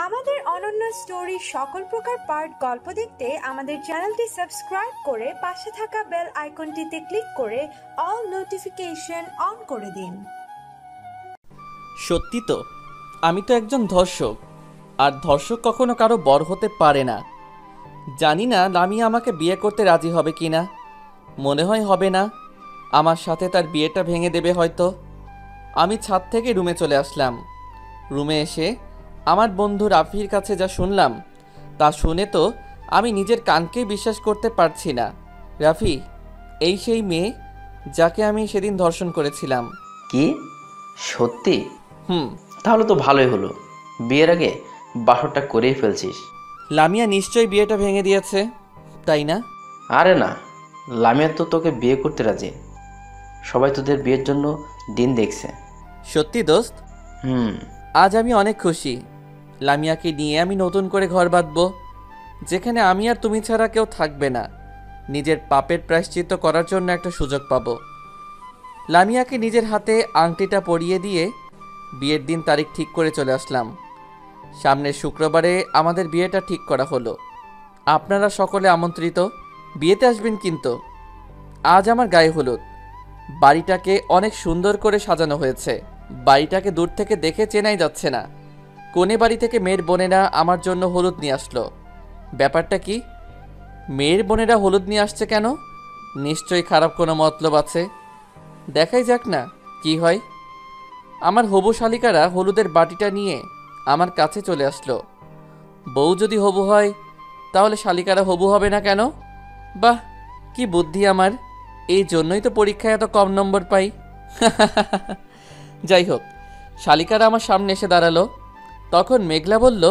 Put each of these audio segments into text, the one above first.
আমাদের অনন্য স্টোরি সকল প্রকার পার্ট গল্প দেখতে আমাদের চ্যানেলটি সাবস্ক্রাইব করে পাশে থাকা বেল আইকনটিতে ক্লিক করে অল নোটিফিকেশন অন করে দিন। সত্যি তো, আমি তো একজন ধর্ষক, আর ধর্ষক কখনো কারো বর হতে পারে না। জানি না লামিয়া আমাকে বিয়ে করতে রাজি হবে কি না। মনে হয় হবে না, আমার সাথে তার বিয়েটা ভেঙে দেবে হয়তো। আমি ছাদ থেকে রুমে চলে আসলাম। রুমে এসে আমার বন্ধু রাফির কাছে যা শুনলাম তা শুনে তো আমি নিজের কানকেই বিশ্বাস করতে পারছি না। রাফি, এই সেই মেয়ে যাকে আমি সেদিন ধর্ষণ করেছিলাম। কি সত্যি? হুম। তাহলে তো ভালোই হলো, বিয়ের আগে বাসরটা করেই ফেলছিস। লামিয়া নিশ্চয়ই বিয়েটা ভেঙে দিয়েছে, তাই না? আরে না, লামিয়া তো তোকে বিয়ে করতে রাজি। সবাই তোদের বিয়ের জন্য দিন দেখছে। সত্যি দোস্ত? আজ আমি অনেক খুশি। লামিয়াকে নিয়ে আমি নতুন করে ঘর বাঁধবো, যেখানে আমি আর তুমি ছাড়া কেউ থাকবে না। নিজের পাপের প্রায়শ্চিত্ত করার জন্য একটা সুযোগ পাবো। লামিয়াকে নিজের হাতে আংটিটা পরিয়ে দিয়ে বিয়ের দিন তারিখ ঠিক করে চলে আসলাম। সামনের শুক্রবারে আমাদের বিয়েটা ঠিক করা হলো। আপনারা সকলে আমন্ত্রিত, বিয়েতে আসবেন কিন্তু। আজ আমার গায়ে হলুদ। বাড়িটাকে অনেক সুন্দর করে সাজানো হয়েছে। বাড়িটাকে দূর থেকে দেখে চেনাই যাচ্ছে না। কোনে বাড়ি থেকে মেয়ের বোনেরা আমার জন্য হলুদ নিয়ে আসলো। ব্যাপারটা কি? মেয়ের বোনেরা হলুদ নিয়ে আসছে কেন? নিশ্চয়ই খারাপ কোনো মতলব আছে। দেখাই যাক না কি হয়। আমার হবু শালিকারা হলুদের বাটিটা নিয়ে আমার কাছে চলে আসলো। বউ যদি হবু হয় তাহলে শালিকারা হবু হবে না কেন? বাহ, কি বুদ্ধি আমার! এই জন্যই তো পরীক্ষায় এত কম নম্বর পাই। যাই হোক, শালিকারা আমার সামনে এসে দাঁড়ালো। তখন মেঘলা বলল,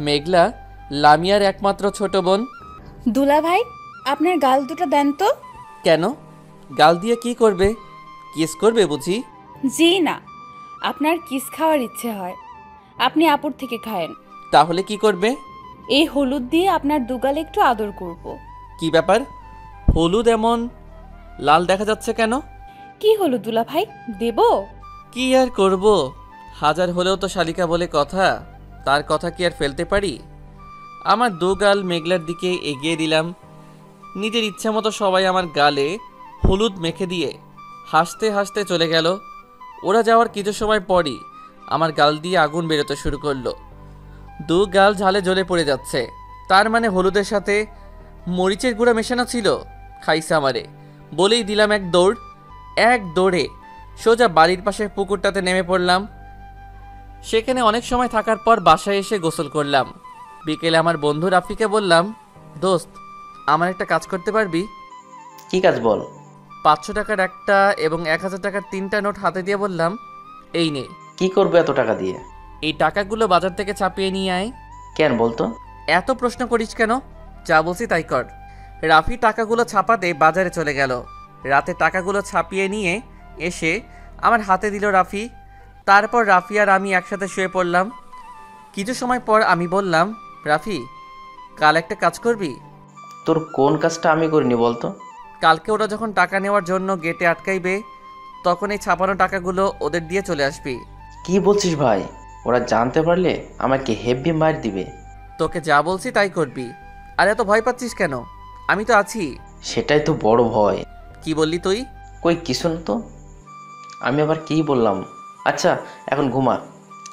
মেঘলা লামিয়ার একমাত্র ছোট বোন। দুলা ভাই, আপনার গাল দুটো দেন তো। কেন? গাল দিয়ে কি করবে? কিস করবে বুঝি? জি না, আপনার কিস খাওয়ার ইচ্ছে হয়, আপনি আপুর থেকে খায়েন। তাহলে কি করবে? এই হলুদ দিয়ে আপনার দুগাল একটু আদর করব। কি ব্যাপার, হলুদ এমন লাল দেখা যাচ্ছে কেন? কি হলো দুলা ভাই, দেব? কি আর করব, হাজার হলেও তো শালিকা বলে কথা, তার কথা কি আর ফেলতে পারি? আমার দু গাল মেঘলার দিকে এগিয়ে দিলাম। নিজের ইচ্ছা মতো সবাই আমার গালে হলুদ মেখে দিয়ে হাসতে হাসতে চলে গেল। ওরা যাওয়ার কিছু সময় পরই আমার গাল দিয়ে আগুন বেরোতে শুরু করলো। দু গাল ঝালে জ্বলে পড়ে যাচ্ছে। তার মানে হলুদের সাথে মরিচের গুঁড়া মেশানো ছিল। খাইছে আমারে। বলেই দিলাম এক দৌড়ে সোজা বাড়ির পাশে পুকুরটাতে নেমে পড়লাম। সেখানে অনেক সময় থাকার পর বাসায় এসে গোসল করলাম। বিকেলে আমার বন্ধু রাফিকে বললাম, দোস্ত, আমার একটা কাজ করতে পারবি? কি কাজ বল? 500 টাকার একটা এবং 1000 টাকার 3টা নোট হাতে দিয়ে বললাম, এই নে। কি করবে এত টাকা দিয়ে? এই টাকাগুলো বাজার থেকে ছাপিয়ে নিয়ে আয়। কেন বলতো? এত প্রশ্ন করিস কেন? যা বলছি তাই কর। রাফি টাকাগুলো ছাপাতে বাজারে চলে গেল। রাতে টাকাগুলো ছাপিয়ে নিয়ে এসে আমার হাতে দিল রাফি। তারপর রাফি আর আমি একসাথে শুয়ে পড়লাম। কিছু সময় পর আমি বললাম, রাফি, কাল একটা কাজ করবি? তোর কোন কাজটা আমি করিনি বলতো? কালকে ওরা যখন টাকা নেওয়ার জন্য গেটে আটকাইবে, তখন এই ছাপানো টাকাগুলো ওদের দিয়ে চলে আসবি। কি বলছিস ভাই? ওরা জানতে পারলে আমাকে হেভি মার দিবে। তোকে যা বলছি তাই করবি। আর এত ভয় পাচ্ছিস কেন? আমি তো আছি। সেটাই তো বড় ভয়। কি বললি তুই? কই কিছু না তো। আমি আবার কি বললাম? আচ্ছা, এখন ঘুমা,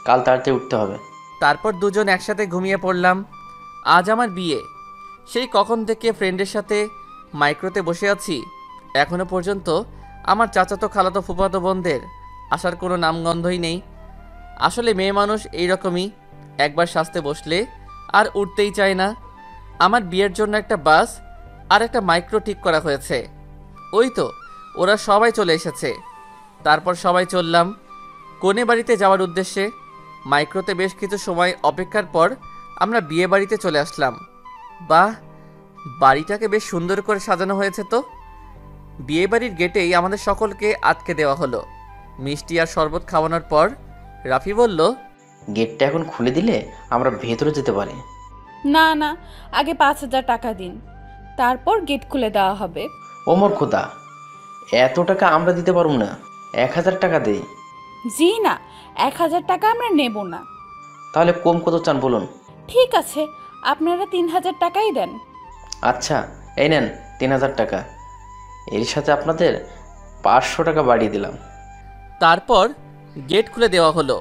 কাল তাড়াতাড়ি উঠতে হবে। তারপর দুজন একসাথে ঘুমিয়ে পড়লাম। আজ আমার বিয়ে। সেই কখন থেকে ফ্রেন্ডের সাথে মাইক্রোতে বসে আছি, এখনো পর্যন্ত আমার চাচাতো খালাতো ফুফাতো বোনদের আসার কোনো নামগন্ধই নেই। আসলে মেয়ে মানুষ এইরকমই, একবার সাজতে বসলে আর উঠতেই চায় না। আমার বিয়ের জন্য একটা বাস আর একটা মাইক্রো ঠিক করা হয়েছে। ওই তো ওরা সবাই চলে এসেছে। তারপর সবাই চললাম কোনে বাড়িতে যাওয়ার উদ্দেশ্যে। মাইক্রোতে বেশ কিছু সময় অপেক্ষার পর আমরা বিয়ে বাড়িতে চলে আসলাম। বাহ, বাড়িটাকে বেশ সুন্দর করে সাজানো হয়েছে তো। বিয়ে বাড়ির গেটেই আমাদের সকলকে আটকে দেওয়া হলো। মিষ্টি আর শরবত খাওয়ানোর পর রাফি বলল, গেটটা এখন খুলে দিলে আমরা ভেতরে যেতে পারি। না না, আগে 5000 টাকা দিন, তারপর গেট খুলে দেওয়া হবে। ওমর খোদা, এত টাকা আমরা দিতে পারবো না, 1000 টাকা দে। জি না, 1000 টাকা আমরা নেব না। তাহলে কম কত চান বলুন? ঠিক আছে, আপনারা 3000 টাকাই দেন। আচ্ছা, এই নেন 3000 টাকা। এর সাথে আপনাদের 500 টাকা বাড়িয়ে দিলাম। তারপর গেট খুলে দেওয়া হলো।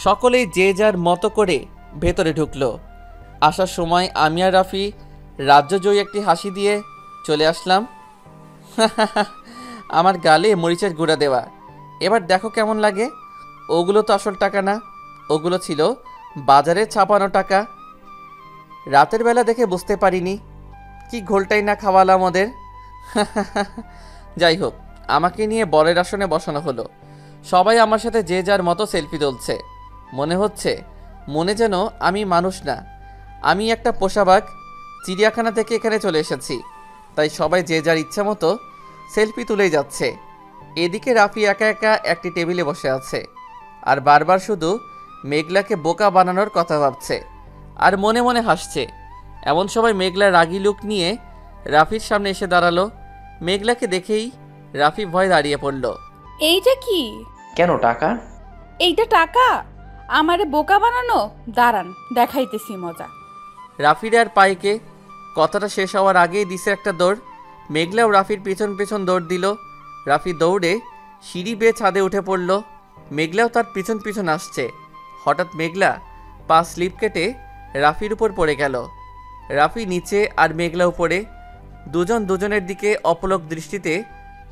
সকলেই যে যার মতো করে ভেতরে ঢুকলো। আসার সময় আমি আর রাফি রাজ্যজয়ী একটি হাসি দিয়ে চলে আসলাম। আমার গালে মরিচের গুঁড়া দেওয়া। এবার দেখো কেমন লাগে। ওগুলো তো আসল টাকা না, ওগুলো ছিল বাজারে ছাপানো টাকা। রাতের বেলা দেখে বুঝতে পারিনি কি ঘোলটাই না খাওয়ালাম ওদের। যাই হোক, আমাকে নিয়ে বরের আসনে বসানো হলো। সবাই আমার সাথে যে যার মতো সেলফি তুলছে। মনে হচ্ছে মনে যেন আমি মানুষ না, আমি একটা পোষা বাঘ চিড়িয়াখানা থেকে এখানে চলে এসেছি। তাই সবাই যে যার ইচ্ছা মতো সেলফি তুলেই যাচ্ছে। এদিকে রাফি একা একা একটি টেবিলে বসে আছে আর বারবার শুধু মেঘলাকে বোকা বানানোর কথা ভাবছে আর মনে মনে হাসছে। এমন সময় মেঘলা রাগী লুক নিয়ে রাফির সামনে এসে দাঁড়ালো। মেঘলাকে দেখেই রাফি ভয় দাঁড়িয়ে পড়ল। এইটা কি? কেন টাকা? এইটা টাকা? আমারে বোকা বানানো? দাঁড়ান, দেখাইতেছি মজা। রাফির আর পাইকে কথাটা শেষ হওয়ার আগেই দিছে একটা দৌড়। মেঘলাও রাফির পিছন পিছন দৌড় দিল। রাফি দৌড়ে সিঁড়ি বেয়ে ছাদে উঠে পড়ল। মেঘলাও তার পিছন পিছন আসছে। হঠাৎ মেঘলা পা স্লিপ কেটে রাফির উপর পড়ে গেল। রাফি নিচে আর মেঘলা উপরে, দুজন দুজনের দিকে অপলক দৃষ্টিতে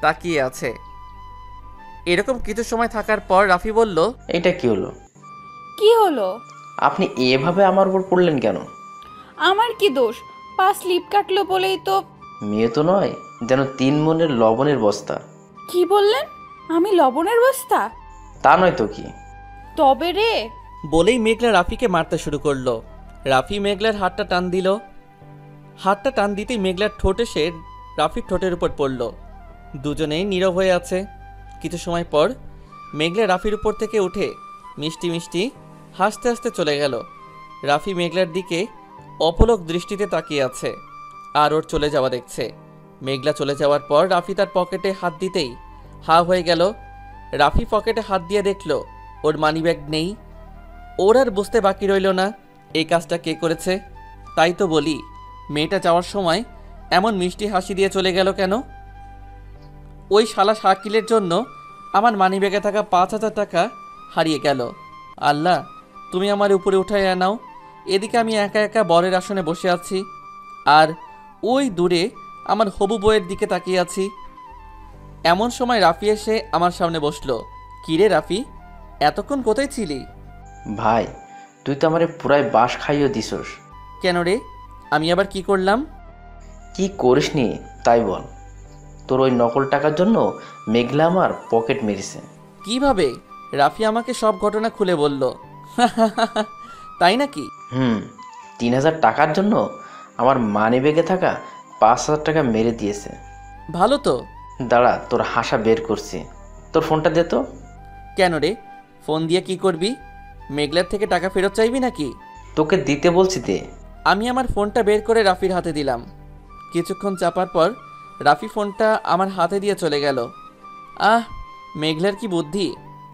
তাকিয়ে আছে। এরকম কিছু সময় থাকার পর রাফি বলল, এটা কি হলো? কি হলো? আপনি এভাবে আমার উপর পড়লেন কেন? আমার কি দোষ? পা স্লিপ কাটলো বলেই তো। মেয়ে তো নয়, যেন 3 মনের লবণের বস্তা। কি বললেন? আমি লবণের বস্তা? তা নয় তো কি? তবে রে। বলেই মেঘলা রাফিকে মারতে শুরু করলো। রাফি মেঘলার হাতটা টান দিল। হাতটা টান দিতেই মেঘলার ঠোঁট এসে রাফির ঠোঁটের উপর পড়ল। দুজনেই নীরব হয়ে আছে। কিছু সময় পর মেঘলা রাফির উপর থেকে উঠে মিষ্টি মিষ্টি হাসতে হাসতে চলে গেল। রাফি মেঘলার দিকে অপলক দৃষ্টিতে তাকিয়ে আছে আর ওর চলে যাওয়া দেখছে। মেঘলা চলে যাওয়ার পর রাফি তার পকেটে হাত দিতেই হা হয়ে গেল। রাফি পকেটে হাত দিয়ে দেখল ওর মানিব্যাগ নেই। ওর আর বুঝতে বাকি রইল না এই কাজটা কে করেছে। তাই তো বলি, মেয়েটা যাওয়ার সময় এমন মিষ্টি হাসি দিয়ে চলে গেল কেন? ওই শালা শাকিলের জন্য আমার মানিব্যাগে থাকা 5000 টাকা হারিয়ে গেল। আল্লাহ, তুমি আমার উপরে উঠায় আনাও। এদিকে আমি একা একা বরের আসনে বসে আছি আর ওই দূরে আমার হবু বউয়ের দিকে তাকিয়ে আছি। এমন সময় রাফি এসে আমার সামনে বসলো। কিরে রাফি, এতক্ষণ কোথায় ছিলি? ভাই, তুই তো আমারে পুরাই বাঁশ খাইয়ে দিছস। কেন রে, আমি আবার কি করলাম? কি করিসনি তাই বল। তোর ওই নকল টাকার জন্য মেঘলা আমার পকেট মেরেছে। কিভাবে? রাফি আমাকে সব ঘটনা খুলে বলল। তাই নাকি? 3000 টাকার জন্য আমার মানিব্যাগে থাকা 5000 টাকা মেরে দিয়েছে। ভালো তো। দাঁড়া, তোর হাসা বের করছি। তোর ফোনটা দে তো। কেন রে, ফোন দিয়ে কি করবি? মেঘলার থেকে টাকা ফেরত চাইবি নাকি? তোকে দিতে বলছি দে। আমি আমার ফোনটা বের করে রাফির হাতে দিলাম। কিছুক্ষণ চাপার পর রাফি ফোনটা আমার হাতে দিয়ে চলে গেল। আহ, মেঘলার কি বুদ্ধি!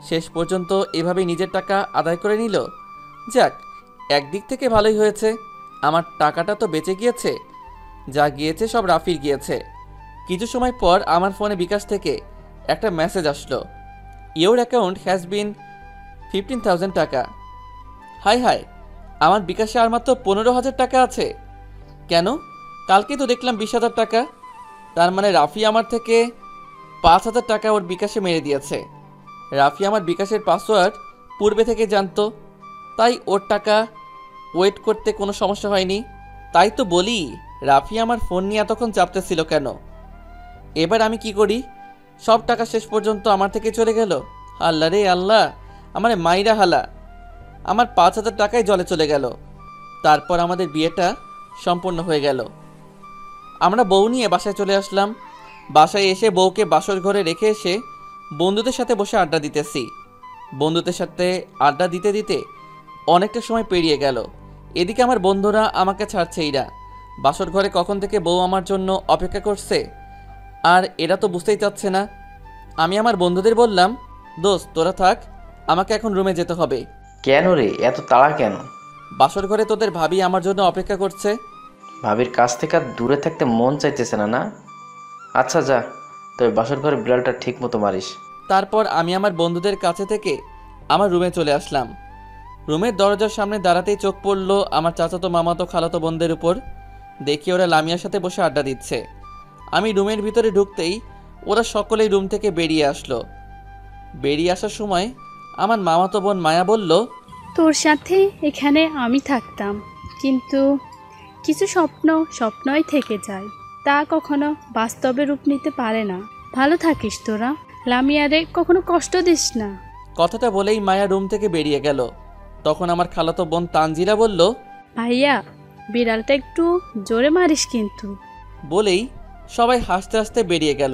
শেষ পর্যন্ত এভাবেই নিজের টাকা আদায় করে নিল। যাক, একদিক থেকে ভালোই হয়েছে, আমার টাকাটা তো বেঁচে গিয়েছে। যা গিয়েছে সব রাফির গিয়েছে। কিছু সময় পর আমার ফোনে বিকাশ থেকে একটা মেসেজ আসলো, ইওর অ্যাকাউন্ট হ্যাজ বিন 15,000 টাকা। হাই হাই, আমার বিকাশে আর মাত্র 15,000 টাকা আছে। কেন? কালকে তো দেখলাম 20,000 টাকা। তার মানে রাফি আমার থেকে 5,000 টাকা ওর বিকাশে মেরে দিয়েছে। রাফি আমার বিকাশের পাসওয়ার্ড পূর্বে থেকে জানতো, তাই ওর টাকা ওয়েট করতে কোনো সমস্যা হয়নি। তাই তো বলি, রাফি আমার ফোন নিয়ে এতক্ষণ চাপতেছিল কেন? এবার আমি কি করি? সব টাকা শেষ পর্যন্ত আমার থেকে চলে গেল। আল্লাহ রে আল্লাহ, আমার মাইরা হালা, আমার 5,000 টাকাই জলে চলে গেল। তারপর আমাদের বিয়েটা সম্পূর্ণ হয়ে গেল। আমরা বউ নিয়ে বাসায় চলে আসলাম। বাসায় এসে বউকে বাসর ঘরে রেখে এসে বন্ধুদের সাথে বসে আড্ডা দিতেছি। বন্ধুদের সাথে আড্ডা দিতে দিতে অনেকটা সময় পেরিয়ে গেল। এদিকে আমার বন্ধুরা আমাকে ছাড়ছেই না। বাসর ঘরে কখন থেকে বউ আমার জন্য অপেক্ষা করছে আর এরা তো বুঝতেই চাচ্ছে না। আমি আমার বন্ধুদের বললাম, দোস্ত তোরা থাক, আমাকে এখন রুমে যেতে হবে। কেন রে, এত তাড়া কেন? বাসর ঘরে তোদের ভাবি আমার জন্য অপেক্ষা করছে। ভাবির কাছ থেকে আর দূরে থাকতে মন চাইতেছে না না? আচ্ছা যা, তবে বাসর ঘরে বিড়ালটা ঠিক মতো মারিস। তারপর আমি আমার বন্ধুদের কাছে থেকে আমার রুমে চলে আসলাম। রুমের দরজার সামনে দাঁড়াতেই চোখ পড়লো আমার চাচাতো মামাতো খালাতো বোনদের উপর। দেখি ওরা লামিয়ার সাথে বসে আড্ডা দিচ্ছে। আমি রুমের ভিতরে ঢুকতেই ওরা সকলেই রুম থেকে বেরিয়ে আসলো। বেরিয়ে আসার সময় আমার মামাতো বোন মায়া বলল, তোর সাথে এখানে আমি থাকতাম, কিন্তু কিছু স্বপ্ন স্বপ্নই থেকে যায়, তা কখনো বাস্তবে রূপ নিতে পারে না। ভালো থাকিস তোরা, লামিয়ারে কখনো কষ্ট দিস না। কথাটা বলেই মায়া রুম থেকে বেরিয়ে গেল। তখন আমার খালাতো বোন তানজিলা বলল, ভাইয়া, বিড়ালটা একটু জোরে মারিস কিন্তু। বলেই সবাই হাসতে হাসতে বেরিয়ে গেল।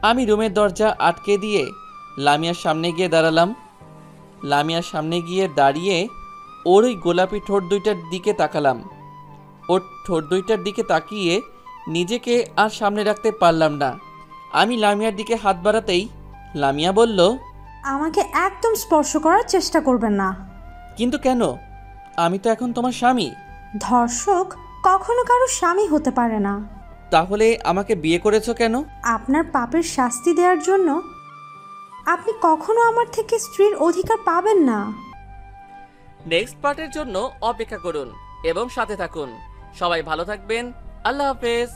আমি রুমের দরজা আটকে দিয়ে লামিয়ার সামনে গিয়ে দাঁড়ালাম। লামিয়ার সামনে গিয়ে দাঁড়িয়ে ওর ওই গোলাপি ঠোঁট দুইটার দিকে তাকালাম। ওর ঠোঁট দুইটার দিকে তাকিয়ে নিজেকে আর সামনে রাখতে পারলাম না। আমি লামিয়ার দিকে হাত বাড়াতেই লামিয়া বলল, আমাকে একদম স্পর্শ করার চেষ্টা করবেন না। কিন্তু কেন? আমি তো এখন তোমার স্বামী। ধর্ষক কখনো কারো স্বামী হতে পারে না। তাহলে আমাকে বিয়ে করেছো কেন? আপনার পাপের শাস্তি দেওয়ার জন্য। আপনি কখনো আমার থেকে স্ত্রীর অধিকার পাবেন না। নেক্সট পার্টের জন্য অপেক্ষা করুন এবং সাথে থাকুন। সবাই ভালো থাকবেন। আল্লাহ হাফেজ।